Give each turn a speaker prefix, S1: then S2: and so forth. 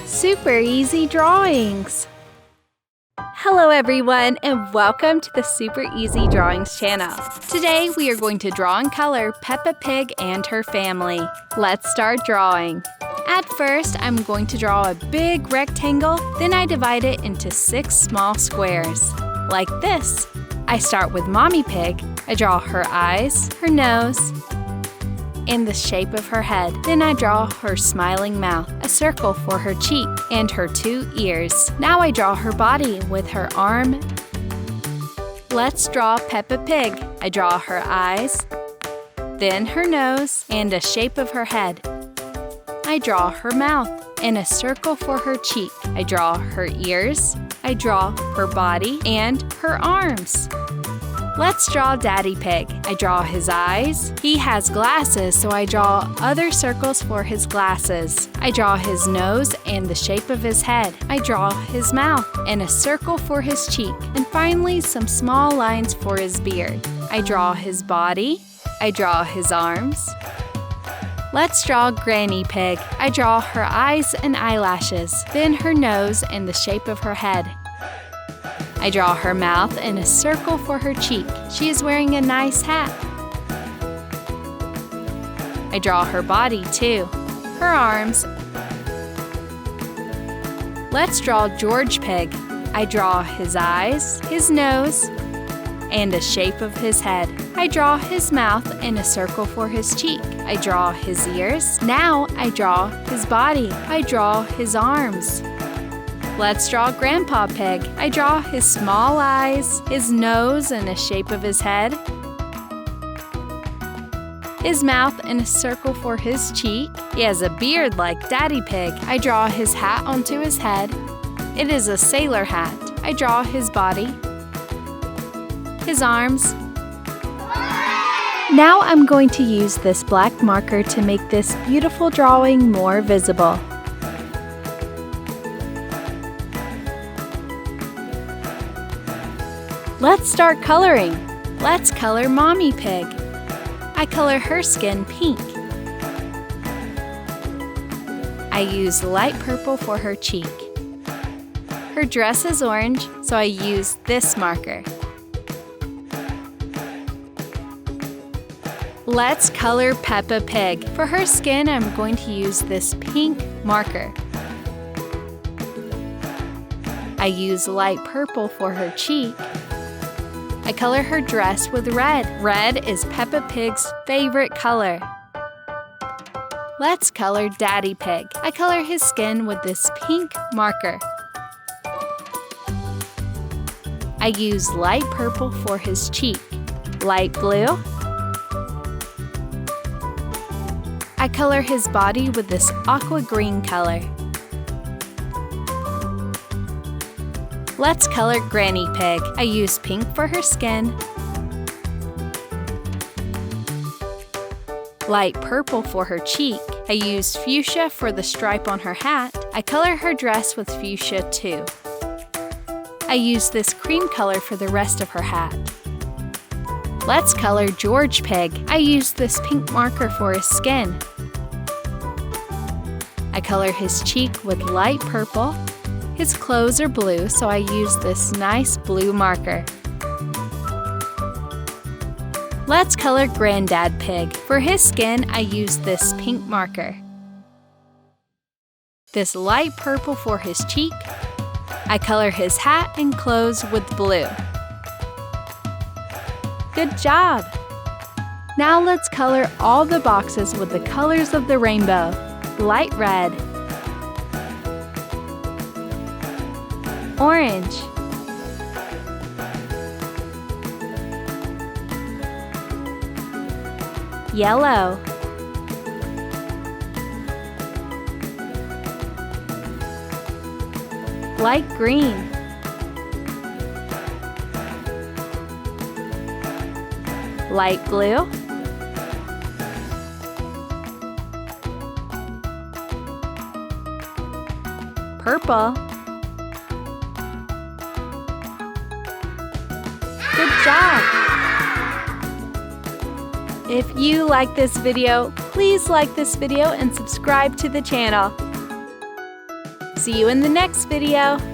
S1: Super Easy Drawings! Hello everyone and welcome to the Super Easy Drawings channel. Today we are going to draw and color Peppa Pig and her family. Let's start drawing. At first I'm going to draw a big rectangle, then I divide it into 6 small squares. Like this. I start with Mommy Pig. I draw her eyes, her nose, and the shape of her head. Then I draw her smiling mouth, a circle for her cheek, and her 2 ears. Now I draw her body with her arm. Let's draw Peppa Pig. I draw her eyes, then her nose, and a shape of her head. I draw her mouth and a circle for her cheek. I draw her ears. I draw her body and her arms. Let's draw Daddy Pig. I draw his eyes. He has glasses, so I draw other circles for his glasses. I draw his nose and the shape of his head. I draw his mouth and a circle for his cheek. And finally, some small lines for his beard. I draw his body. I draw his arms. Let's draw Granny Pig. I draw her eyes and eyelashes, then her nose and the shape of her head. I draw her mouth and a circle for her cheek. She is wearing a nice hat. I draw her body too, her arms. Let's draw George Pig. I draw his eyes, his nose, and the shape of his head. I draw his mouth and a circle for his cheek. I draw his ears. Now I draw his body. I draw his arms. Let's draw Grandpa Pig. I draw his small eyes, his nose and the shape of his head, his mouth and a circle for his cheek. He has a beard like Daddy Pig. I draw his hat onto his head. It is a sailor hat. I draw his body, his arms. Now I'm going to use this black marker to make this beautiful drawing more visible. Let's start coloring. Let's color Mommy Pig. I color her skin pink. I use light purple for her cheek. Her dress is orange, so I use this marker. Let's color Peppa Pig. For her skin, I'm going to use this pink marker. I use light purple for her cheek. I color her dress with red. Red is Peppa Pig's favorite color. Let's color Daddy Pig. I color his skin with this pink marker. I use light purple for his cheek. Light blue. I color his body with this aqua green color. Let's color Granny Pig. I use pink for her skin, light purple for her cheek. I use fuchsia for the stripe on her hat. I color her dress with fuchsia too. I use this cream color for the rest of her hat. Let's color George Pig. I use this pink marker for his skin. I color his cheek with light purple. His clothes are blue, so I use this nice blue marker. Let's color Granddad Pig. For his skin, I use this pink marker. This light purple for his cheek. I color his hat and clothes with blue. Good job! Now let's color all the boxes with the colors of the rainbow. Light red, orange, yellow, light green, light blue, purple. Good job! If you like this video, please like this video and subscribe to the channel. See you in the next video.